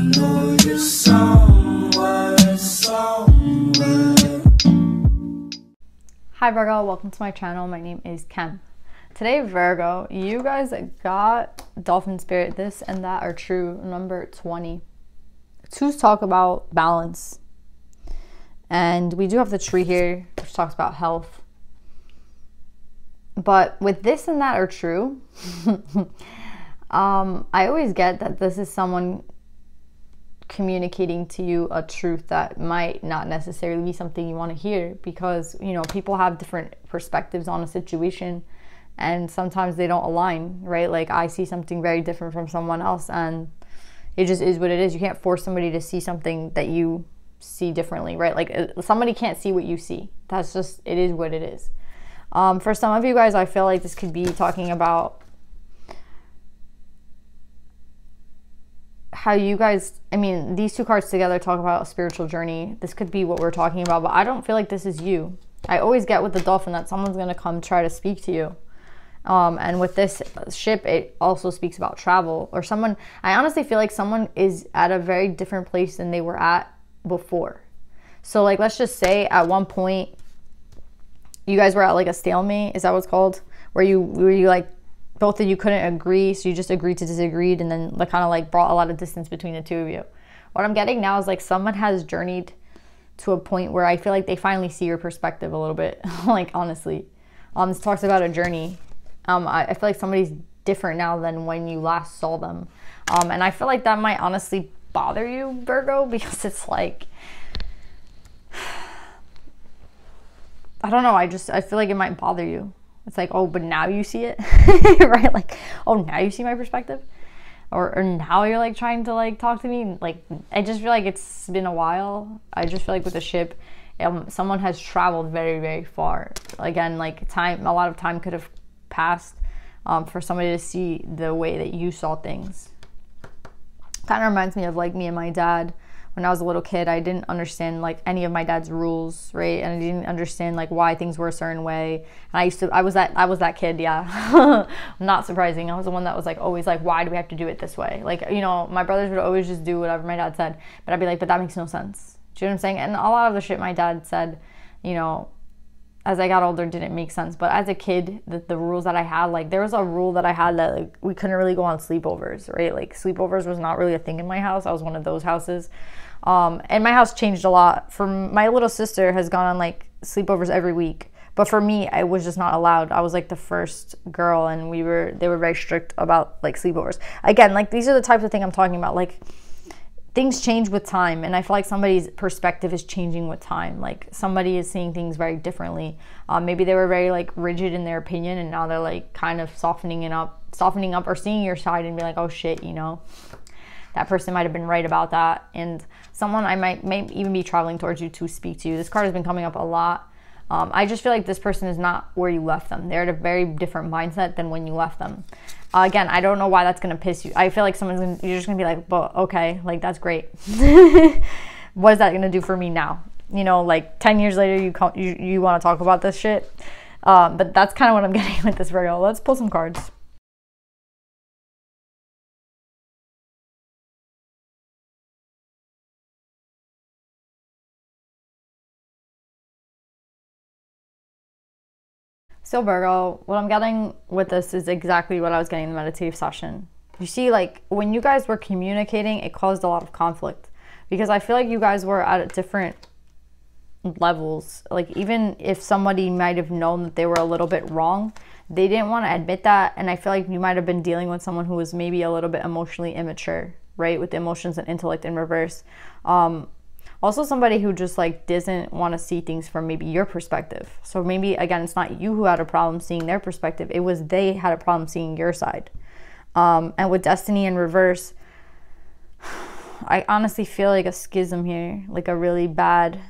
know you're somewhere. Hi Virgo, welcome to my channel. My name is Kim. Today, Virgo, you guys got Dolphin Spirit, this and that are true, number 20. To talk about balance. And we do have the tree here, which talks about health. But with this and that are true, I always get that this is someone communicating to you a truth that might not necessarily be something you want to hear, because, you know, people have different perspectives on a situation and sometimes they don't align, right? Like, I see something very different from someone else and it just is what it is. You can't force somebody to see something that you see differently, right? Like, somebody can't see what you see. That's just, it is what it is. For some of you guys, I feel like this could be talking about how you guys, I mean, these two cards together talk about a spiritual journey. This could be what we're talking about, but I don't feel like this is you. I always get with the dolphin that someone's going to come try to speak to you. And with this ship, it also speaks about travel or someone. I honestly feel like someone is at a very different place than they were at before. So, like, let's just say at one point you guys were at like a stalemate. Is that what's called? Where you like, both of you couldn't agree, so you just agreed to disagree, and then like kind of like brought a lot of distance between the two of you. What I'm getting now is like someone has journeyed to a point where I feel like they finally see your perspective a little bit. Like, honestly, this talks about a journey. I feel like somebody's different now than when you last saw them, and I feel like that might honestly bother you, Virgo, because it's like, I don't know, I feel like it might bother you. It's like, oh, but now you see it, right? Like, oh, now you see my perspective, or now you're like trying to like talk to me. Like, I just feel like it's been a while. I just feel like with the ship, someone has traveled very, very far. Again, like time, a lot of time could have passed for somebody to see the way that you saw things. Kind of reminds me of like me and my dad. When I was a little kid, I didn't understand like any of my dad's rules, right? And I didn't understand like why things were a certain way. And I was that kid, yeah. Not surprising. I was the one that was like always like, why do we have to do it this way? Like, you know, my brothers would always just do whatever my dad said, but I'd be like, but that makes no sense. Do you know what I'm saying? And a lot of the shit my dad said, you know, as I got older, didn't make sense. But as a kid, the rules that I had, like there was a rule that I had that like we couldn't really go on sleepovers, right? Like sleepovers was not really a thing in my house. I was one of those houses. And my house changed a lot. For my little sister has gone on like sleepovers every week. But for me, I was just not allowed. I was like the first girl, and they were very strict about like sleepovers. Again, like these are the types of things I'm talking about. Like, things change with time, and I feel like somebody's perspective is changing with time. Like, somebody is seeing things very differently. Maybe they were very like rigid in their opinion, and now they're like kind of softening up, or seeing your side and be like, oh shit, you know, that person might have been right about that. And someone may even be traveling towards you to speak to you. This card has been coming up a lot. I just feel like this person is not where you left them. They're at a very different mindset than when you left them. Again, I don't know why that's going to piss you. I feel like you're just going to be like, well, okay, like that's great. What is that going to do for me now? You know, like 10 years later, you want to talk about this shit. But that's kind of what I'm getting with this Virgo. Let's pull some cards. So Virgo, what I'm getting with this is exactly what I was getting in the meditative session. You see, like when you guys were communicating, it caused a lot of conflict because I feel like you guys were at different levels. Like, even if somebody might have known that they were a little bit wrong, they didn't want to admit that. And I feel like you might have been dealing with someone who was maybe a little bit emotionally immature, right? With the emotions and intellect in reverse. Also somebody who just like doesn't want to see things from maybe your perspective. So maybe, again, it's not you who had a problem seeing their perspective. It was they had a problem seeing your side. And with destiny in reverse, I honestly feel like a schism here, like a really bad,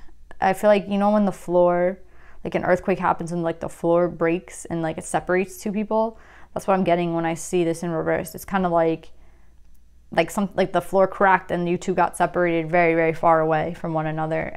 I feel like, you know, when the floor, like an earthquake happens and like the floor breaks and like it separates two people. That's what I'm getting when I see this in reverse. It's kind of like like the floor cracked and you two got separated very, very far away from one another,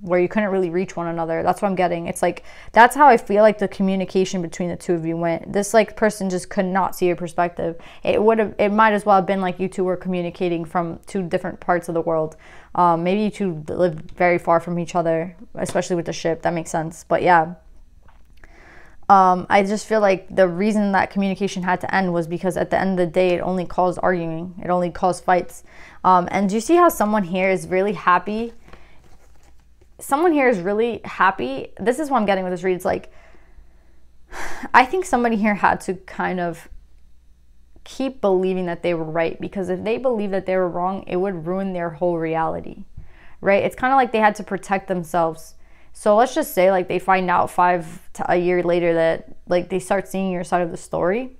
where you couldn't really reach one another. That's what I'm getting. It's like, that's how I feel like the communication between the two of you went. This like person just could not see your perspective. It might as well have been like you two were communicating from two different parts of the world. Maybe you two lived very far from each other, especially with the ship. That makes sense. But yeah. I just feel like the reason that communication had to end was because at the end of the day, it only caused arguing. It only caused fights. And do you see how someone here is really happy? Someone here is really happy. This is what I'm getting with this read. It's like, I think somebody here had to kind of keep believing that they were right, because if they believed that they were wrong, it would ruin their whole reality, right? It's kind of like they had to protect themselves. So let's just say like they find out a year later that like they start seeing your side of the story,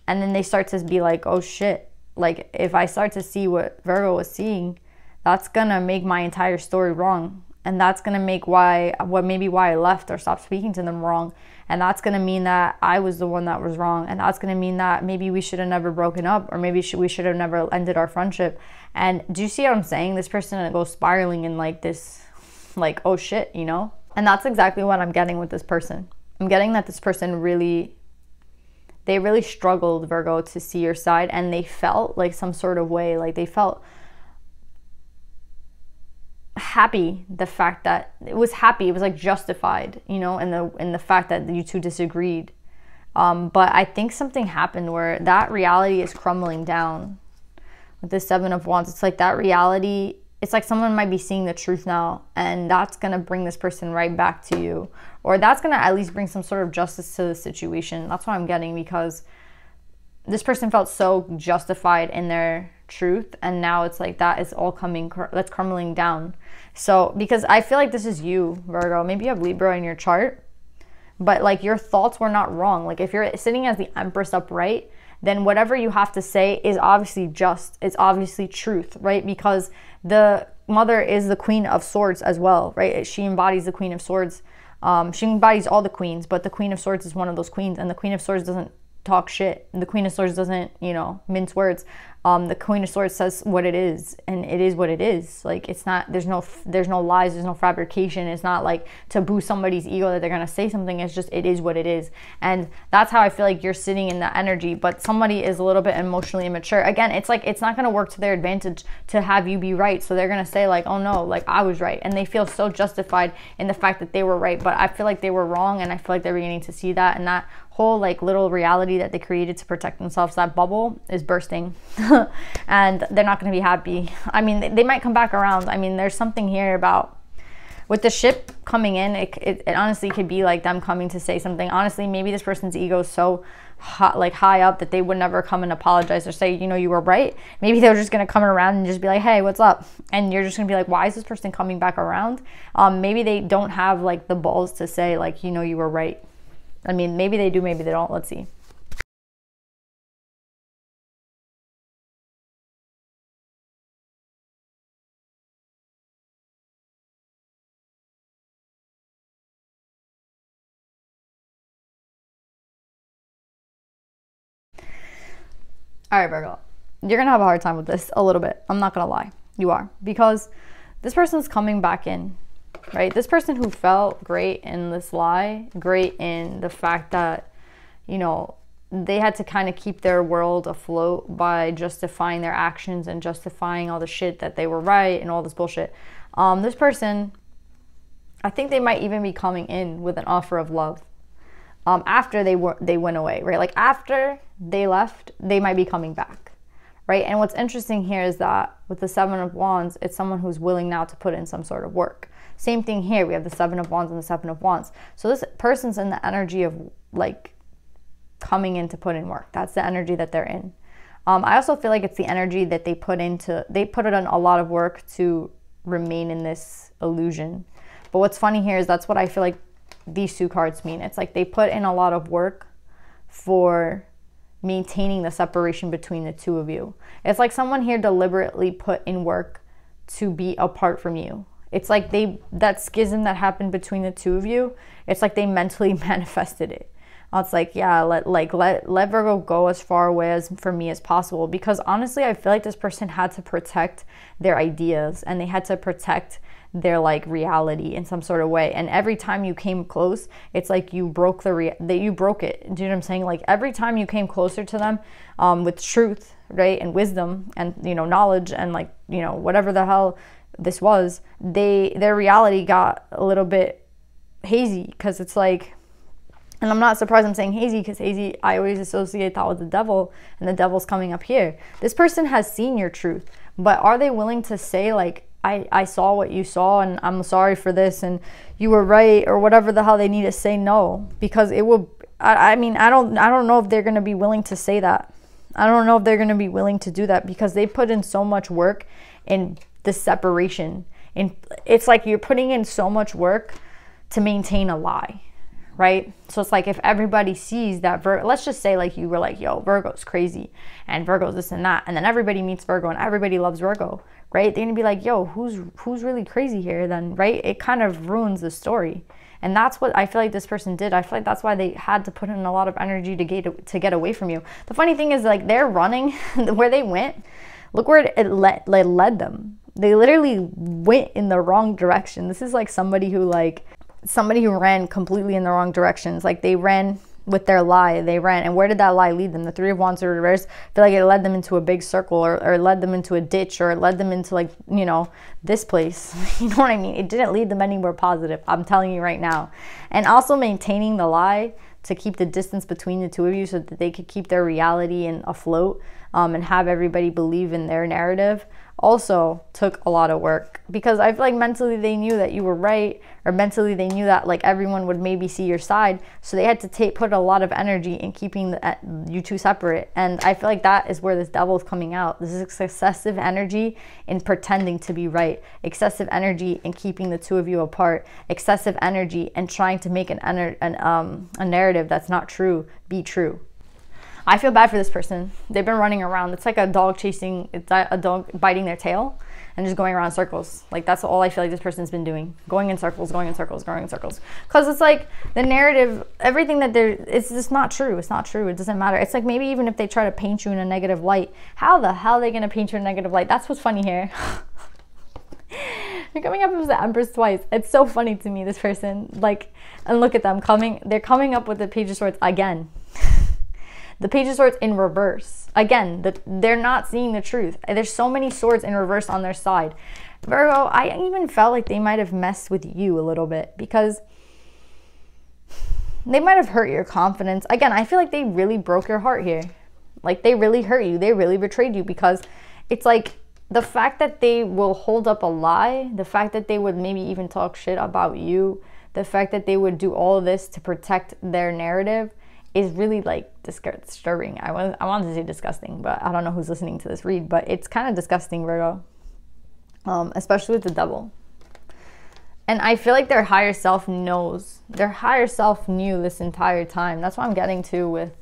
and then they start to be like, oh shit, like if I start to see what Virgo was seeing, that's gonna make my entire story wrong, and that's gonna make maybe why I left or stopped speaking to them wrong, and that's gonna mean that I was the one that was wrong, and that's gonna mean that maybe we should have never broken up, or maybe we should have never ended our friendship. And do you see what I'm saying? This person goes spiraling in like this, like, oh shit, you know? And that's exactly what I'm getting with this person. I'm getting that this person really struggled, Virgo, to see your side, and they felt like some sort of way, like they felt happy, the fact that it was like justified, you know, in the fact that you two disagreed. But I think something happened where that reality is crumbling down. With the Seven of Wands, it's like that reality, it's like someone might be seeing the truth now, and that's going to bring this person right back to you. Or that's going to at least bring some sort of justice to the situation. That's what I'm getting, because this person felt so justified in their truth, and now it's like that is all that's crumbling down. So, because I feel like this is you, Virgo. Maybe you have Libra in your chart, but like your thoughts were not wrong. Like if you're sitting as the Empress upright, then whatever you have to say is obviously just, it's obviously truth, right? Because the Mother is the Queen of Swords as well, right? She embodies the Queen of Swords. She embodies all the queens, but the Queen of Swords is one of those queens, and the Queen of Swords doesn't talk shit. The Queen of Swords doesn't, you know, mince words. The Queen of Swords says what it is, and it is what it is. Like, it's not, there's no lies, there's no fabrication. It's not like to boost somebody's ego that they're gonna say something. It's just, it is what it is. And that's how I feel like you're sitting in that energy. But somebody is a little bit emotionally immature. Again, it's like, it's not gonna work to their advantage to have you be right. So they're gonna say like, oh no, like I was right. And they feel so justified in the fact that they were right. But I feel like they were wrong, and I feel like they're beginning to see that, and that whole like little reality that they created to protect themselves, that bubble is bursting. And they're not going to be happy. I mean, they might come back around. I mean, there's something here about with the ship coming in, it honestly could be like them coming to say something. Honestly, maybe this person's ego is so high up that they would never come and apologize or say, you know, you were right. Maybe they're just going to come around and just be like, hey, what's up? And you're just going to be like, why is this person coming back around? Maybe they don't have like the balls to say like, you know, you were right. I mean, maybe they do, maybe they don't. Let's see. All right, Virgo, you're going to have a hard time with this a little bit. I'm not going to lie. You are. Because this person's coming back in, right? This person who felt great in this lie, great in the fact that, you know, they had to kind of keep their world afloat by justifying their actions and justifying all the shit that they were right and all this bullshit. This person, I think they might even be coming in with an offer of love. After they went away, right? Like after they left, they might be coming back, right? And what's interesting here is that with the Seven of Wands, it's someone who's willing now to put in some sort of work. Same thing here. We have the Seven of Wands and the Seven of Wands. So this person's in the energy of like coming in to put in work. That's the energy that they're in. I also feel like it's the energy that they put in a lot of work to remain in this illusion. But what's funny here is that's what I feel like these two cards mean. It's like they put in a lot of work for maintaining the separation between the two of you. It's like someone here deliberately put in work to be apart from you. It's like that schism that happened between the two of you, it's like they mentally manifested it. It's like, yeah, let Virgo go as far away as for me as possible, because honestly I feel like this person had to protect their ideas and they had to protect their like reality in some sort of way. And every time you came close, it's like you broke you broke it. Do you know what I'm saying? Like every time you came closer to them with truth, right, and wisdom and, you know, knowledge and like, you know, whatever the hell this was, their reality got a little bit hazy, because it's like, and I'm not surprised I'm saying hazy, because hazy, I always associate that with the devil, and the devil's coming up here. This person has seen your truth, but are they willing to say like, I saw what you saw and I'm sorry for this and you were right, or whatever the hell they need to say? No, because it will, I mean, I don't know if they're going to be willing to say that. I don't know if they're going to be willing to do that, because they put in so much work in the separation. And it's like you're putting in so much work to maintain a lie, right? So it's like if everybody sees that let's just say like you were like, yo, Virgo's crazy and Virgo's this and that, and then everybody meets Virgo and everybody loves Virgo, right? They're gonna be like, yo, who's really crazy here then, right? It kind of ruins the story. And that's what I feel like this person did. I feel like that's why they had to put in a lot of energy to get away from you. The funny thing is, like, they're running where they went. Look where it led them. They literally went in the wrong direction. This is like somebody who ran completely in the wrong directions. Like they ran with their lie. And where did that lie lead them? The Three of Wands or reverse. I feel like it led them into a big circle, or led them into a ditch, or it led them into, like, you know, this place. You know what I mean? It didn't lead them anywhere positive. I'm telling you right now. And also maintaining the lie to keep the distance between the two of you so that they could keep their reality afloat, and have everybody believe in their narrative, also took a lot of work, because I feel like mentally they knew that you were right, or mentally they knew that like everyone would maybe see your side, so they had to put a lot of energy in keeping you two separate. And I feel like that is where this devil is coming out. This is excessive energy in pretending to be right, excessive energy in keeping the two of you apart, excessive energy in trying to make a narrative that's not true be true. I feel bad for this person. They've been running around. It's like a dog a dog biting their tail and just going around circles. Like, that's all I feel like this person's been doing. Going in circles, going in circles, going in circles. Because it's like the narrative, everything that it's just not true. It's not true. It doesn't matter. It's like maybe even if they try to paint you in a negative light, how the hell are they going to paint you in a negative light? That's what's funny here. You're coming up as the Empress twice. It's so funny to me, this person. Like, and look at them they're coming up with the Page of Swords again. The Page of Swords in reverse. Again, they're not seeing the truth. There's so many swords in reverse on their side. Virgo, I even felt like they might have messed with you a little bit, because they might have hurt your confidence. Again, I feel like they really broke your heart here. Like, they really hurt you. They really betrayed you, because it's like the fact that they will hold up a lie, the fact that they would maybe even talk shit about you, the fact that they would do all of this to protect their narrative is really like disturbing. I wanted to say disgusting, but I don't know who's listening to this read, but it's kind of disgusting, Virgo, especially with the devil. And I feel like their higher self knows. Their higher self knew this entire time. That's what I'm getting to with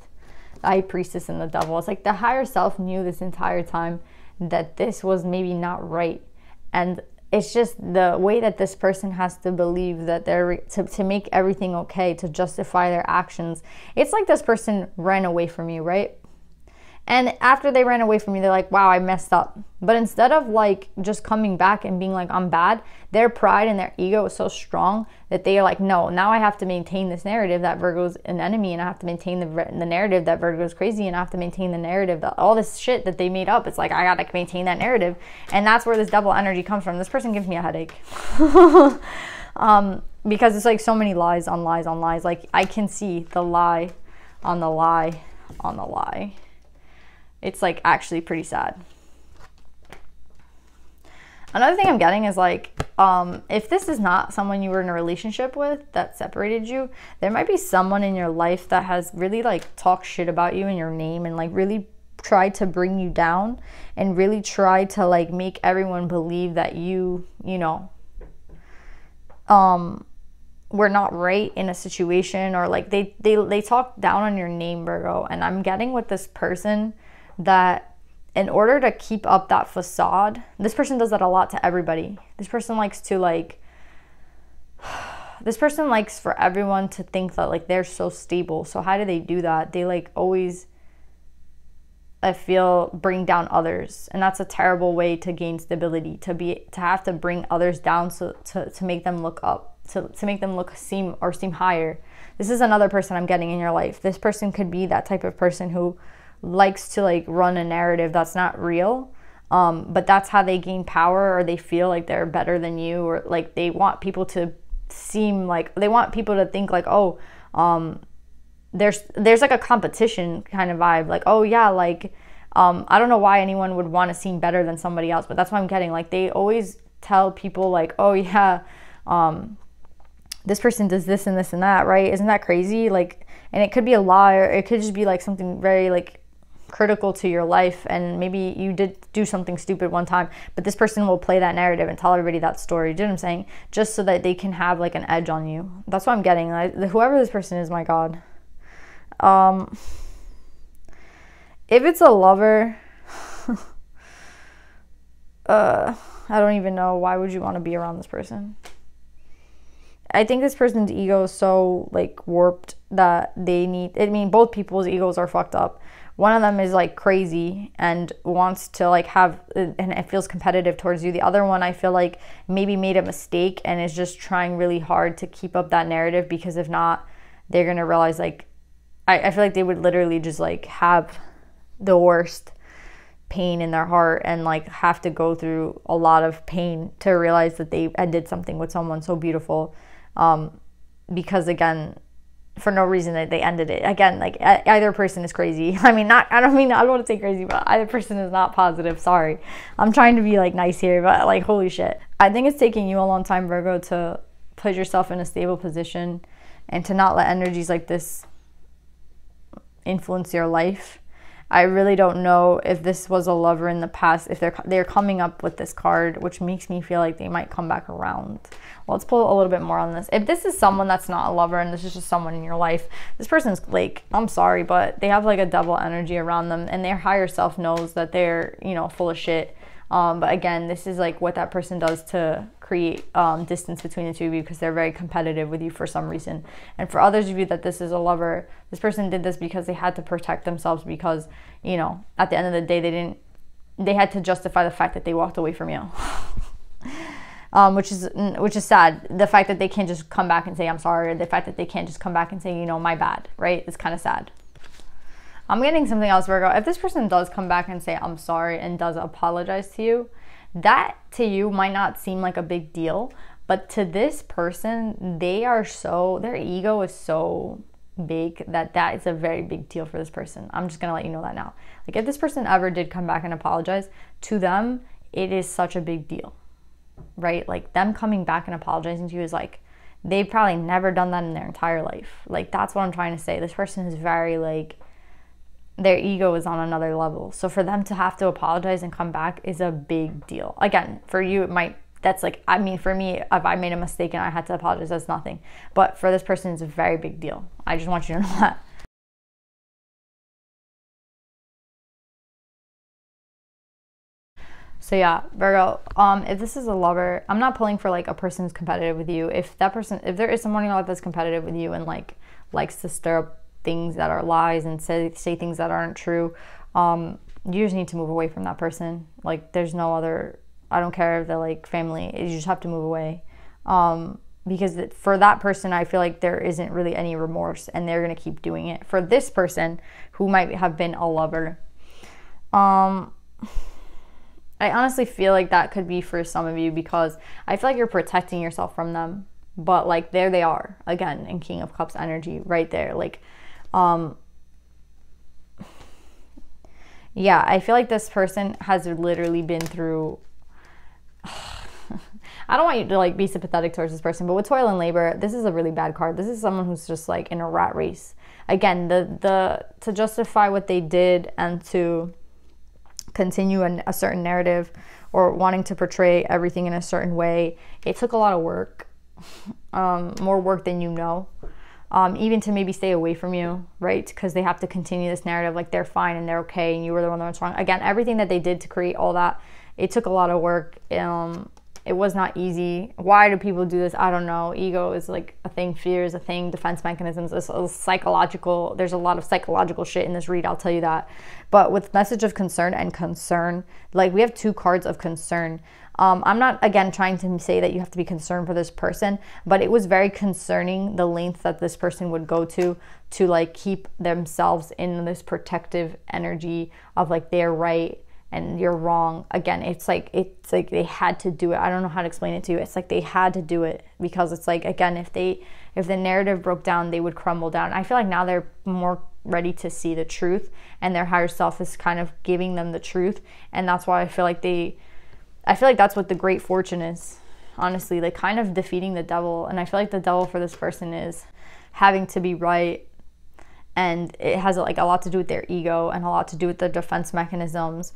the High Priestess and the devil. It's like the higher self knew this entire time that this was maybe not right. And it's just the way that this person has to believe that to make everything okay, to justify their actions. It's like this person ran away from you, right? And after they ran away from you, they're like, wow, I messed up. But instead of like just coming back and being like, I'm bad, their pride and their ego is so strong that they are like, no, now I have to maintain this narrative that Virgo's an enemy, and I have to maintain the narrative that Virgo's crazy, and I have to maintain the narrative that all this shit that they made up. It's like, I gotta maintain that narrative. And that's where this devil energy comes from. This person gives me a headache. Because it's like so many lies on lies on lies. Like, I can see the lie on the lie on the lie. It's like actually pretty sad. Another thing I'm getting is like, if this is not someone you were in a relationship with that separated you, there might be someone in your life that has really like talked shit about you and your name, and like really tried to bring you down, and really tried to like make everyone believe that you know, were not right in a situation, or like they talk down on your name, Virgo. And I'm getting with this person that in order to keep up that facade, this person does that a lot to everybody. This person likes to like, this person likes for everyone to think that like they're so stable. So how do they do that? They like always, I feel, bring down others, and that's a terrible way to gain stability, to have to bring others down so to make them look up, to make them seem higher. This is another person I'm getting in your life. This person could be that type of person who likes to like run a narrative that's not real, but that's how they gain power, or they feel like they're better than you, or like they want people to seem like, they want people to think like, oh, there's like a competition kind of vibe, like, oh yeah, like I don't know why anyone would want to seem better than somebody else, but that's what I'm getting. Like they always tell people like, oh yeah, this person does this and this and that, right? Isn't that crazy? Like, and it could be a lie, or it could just be like something very like critical to your life, and maybe you did do something stupid one time, but this person will play that narrative and tell everybody that story. Do you know what I'm saying? Just so that they can have like an edge on you. That's what I'm getting. Whoever this person is, my God. If it's a lover, I don't even know, why would you want to be around this person? I think this person's ego is so like warped that they need, I mean, both people's egos are fucked up. One of them is like crazy and wants to like have, and it feels competitive towards you. The other one, I feel like maybe made a mistake and is just trying really hard to keep up that narrative, because if not, they're going to realize like, I feel like they would literally just like have the worst pain in their heart and like have to go through a lot of pain to realize that they ended something with someone so beautiful. Because again, for no reason that they ended it. Again, like either person is crazy. I don't want to say crazy, but either person is not positive. Sorry. I'm trying to be like nice here, but like holy shit. I think it's taking you a long time, Virgo, to put yourself in a stable position and to not let energies like this influence your life. I really don't know if this was a lover in the past, if they're coming up with this card, which makes me feel like they might come back around. Let's pull a little bit more on this. If this is someone that's not a lover and this is just someone in your life, this person's like, I'm sorry, but they have like a devil energy around them, and their higher self knows that they're, you know, full of shit. But again, this is like what that person does to create distance between the two of you, because they're very competitive with you for some reason. And for others of you that this is a lover, this person did this because they had to protect themselves, because, you know, at the end of the day, they had to justify the fact that they walked away from you. Which is sad. The fact that they can't just come back and say, I'm sorry, or the fact that they can't just come back and say, you know, my bad, right? It's kind of sad. I'm getting something else, Virgo. If this person does come back and say, I'm sorry, and does apologize to you, that to you might not seem like a big deal, but to this person, their ego is so big that is a very big deal for this person. I'm just gonna let you know that now. Like if this person ever did come back and apologize, to them, it is such a big deal, right? Like them coming back and apologizing to you is like, they've probably never done that in their entire life. Like that's what I'm trying to say. This person is very like, their ego is on another level. So for them to have to apologize and come back is a big deal. Again, for you, that's like, I mean, for me, if I made a mistake and I had to apologize, that's nothing. But for this person, it's a very big deal. I just want you to know that. So yeah, Virgo, if this is a lover, I'm not pulling for like a person who's competitive with you. If there is someone in your life that's competitive with you and like likes to stir up things that are lies and say things that aren't true, you just need to move away from that person. Like there's no other, I don't care if they're like family, you just have to move away. Because for that person, I feel like there isn't really any remorse and they're going to keep doing it. For this person who might have been a lover, I honestly feel like that could be for some of you, because I feel like you're protecting yourself from them. But like there they are again in King of Cups energy right there. Like yeah, I feel like this person has literally been through I don't want you to like be sympathetic towards this person, but with toil and labor, this is a really bad card. This is someone who's just like in a rat race. Again, to justify what they did and to continue a certain narrative or wanting to portray everything in a certain way, it took a lot of work, more work than you know. Even to maybe stay away from you, right? Because they have to continue this narrative like they're fine and they're okay and you were the one that was wrong. Again, everything that they did to create all that, it took a lot of work. It was not easy. Why do people do this? I don't know. Ego is like a thing. Fear is a thing. Defense mechanisms is psychological. There's a lot of psychological shit in this read, I'll tell you that. But with message of concern and concern, like we have 2 cards of concern. I'm not, again, trying to say that you have to be concerned for this person, but it was very concerning the length that this person would go to like keep themselves in this protective energy of like they're right and you're wrong. Again, it's like they had to do it. I don't know how to explain it to you. It's like they had to do it because it's like, again, if the narrative broke down, they would crumble down. I feel like now they're more ready to see the truth, and their higher self is kind of giving them the truth. And that's why I feel like that's what the great fortune is, honestly, like kind of defeating the devil. And I feel like the devil for this person is having to be right. And it has like a lot to do with their ego and a lot to do with the defense mechanisms.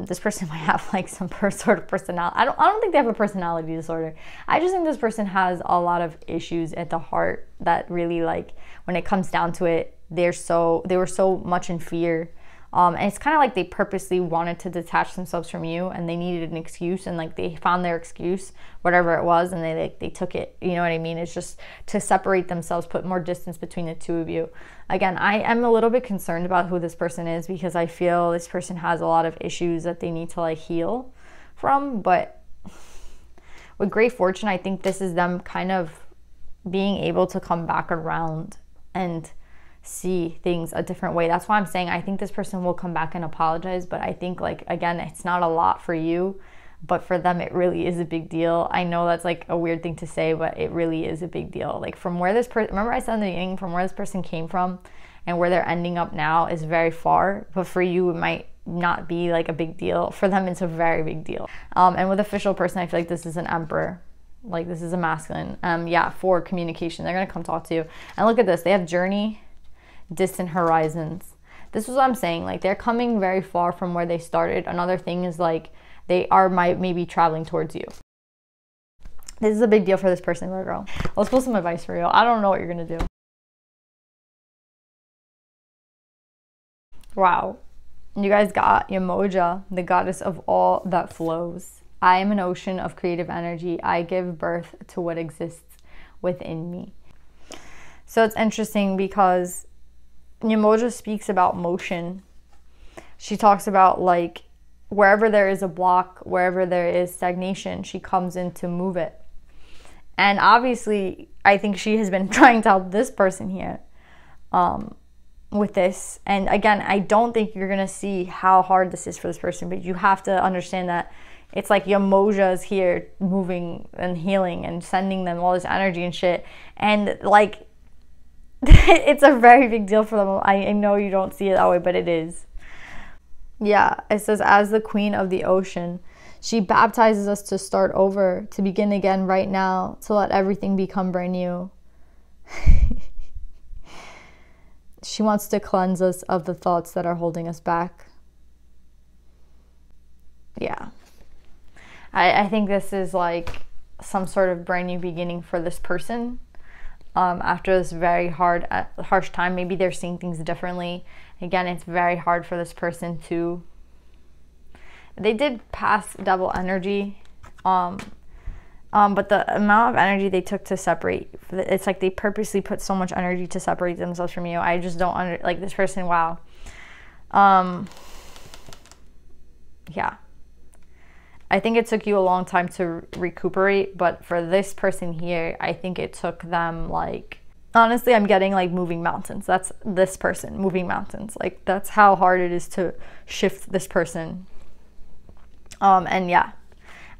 This person might have like some sort of personality. I don't think they have a personality disorder. I just think this person has a lot of issues at the heart that really, like, when it comes down to it, they were so much in fear. And it's kind of like they purposely wanted to detach themselves from you, and they needed an excuse, and like they found their excuse, whatever it was, and they took it. You know what I mean? It's just to separate themselves, put more distance between the two of you. Again, I am a little bit concerned about who this person is because I feel this person has a lot of issues that they need to like heal from. But with great fortune, I think this is them kind of being able to come back around and see things a different way. That's why I'm saying I think this person will come back and apologize, but I think, like, again, it's not a lot for you, but for them it really is a big deal. I know that's like a weird thing to say, but it really is a big deal. Like, from where this person, remember I said in the beginning, from where this person came from and where they're ending up now is very far, but for you it might not be like a big deal. For them it's a very big deal. And with official person, I feel like this is an emperor. Like, this is a masculine. Yeah, for communication, they're gonna come talk to you. And look at this, they have journey, distant horizons. This is what I'm saying, like they're coming very far from where they started. Another thing is like they are maybe traveling towards you. This is a big deal for this person, Virgo. Let's pull some advice for you. I don't know what you're gonna do. Wow, you guys got Yamoja, the goddess of all that flows. I am an ocean of creative energy. I give birth to what exists within me. So it's interesting because Yamoja speaks about motion. She talks about like wherever there is a block, wherever there is stagnation, she comes in to move it. And obviously, I think she has been trying to help this person here with this. And again, I don't think you're gonna see how hard this is for this person, but you have to understand that it's like Yamoja is here moving and healing and sending them all this energy and shit. And like, it's a very big deal for them. I know you don't see it that way, but it is. Yeah, it says, as the queen of the ocean, she baptizes us to start over, to begin again right now, to let everything become brand new. She wants to cleanse us of the thoughts that are holding us back. Yeah. I think this is like some sort of brand new beginning for this person. After this very harsh time, maybe they're seeing things differently. Again, it's very hard for this person to, they did pass devil energy, but the amount of energy they took to separate, it's like they purposely put so much energy to separate themselves from you. I just don't like this person. Wow. Yeah, I think it took you a long time to recuperate, but for this person here, I think it took them, like, honestly, I'm getting like moving mountains. That's this person, moving mountains. Like, that's how hard it is to shift this person. And yeah,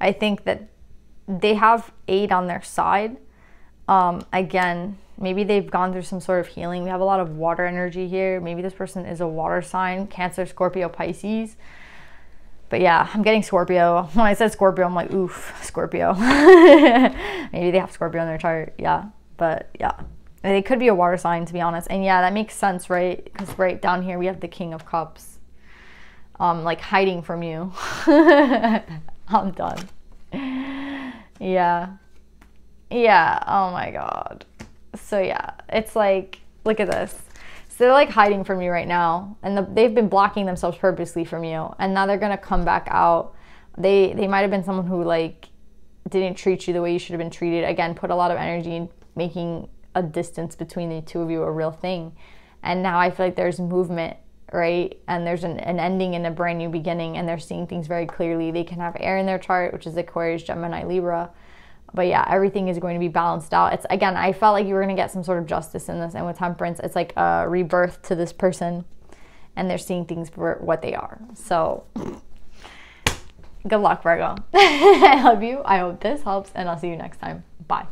I think that they have aid on their side. Again, maybe they've gone through some sort of healing. We have a lot of water energy here. Maybe this person is a water sign, Cancer, Scorpio, Pisces. But yeah, I'm getting Scorpio. When I said Scorpio, I'm like, oof, Scorpio. Maybe they have Scorpio on their chart. Yeah, but yeah. They could be a water sign, to be honest. And yeah, that makes sense, right? Because right down here, we have the King of Cups. Like, hiding from you. I'm done. Yeah. Yeah, oh my God. So yeah, it's like, look at this. So they're like hiding from you right now, and they've been blocking themselves purposely from you, and now they're gonna come back out. They might have been someone who like didn't treat you the way you should have been treated. Again, put a lot of energy in making a distance between the two of you a real thing. And now I feel like there's movement, right? And there's an ending and a brand new beginning, and they're seeing things very clearly. They can have air in their chart, which is Aquarius, Gemini, Libra. But yeah, everything is going to be balanced out. It's, again, I felt like you were going to get some sort of justice in this. And with Temperance, it's like a rebirth to this person. And they're seeing things for what they are. So good luck, Virgo. I love you. I hope this helps. And I'll see you next time. Bye.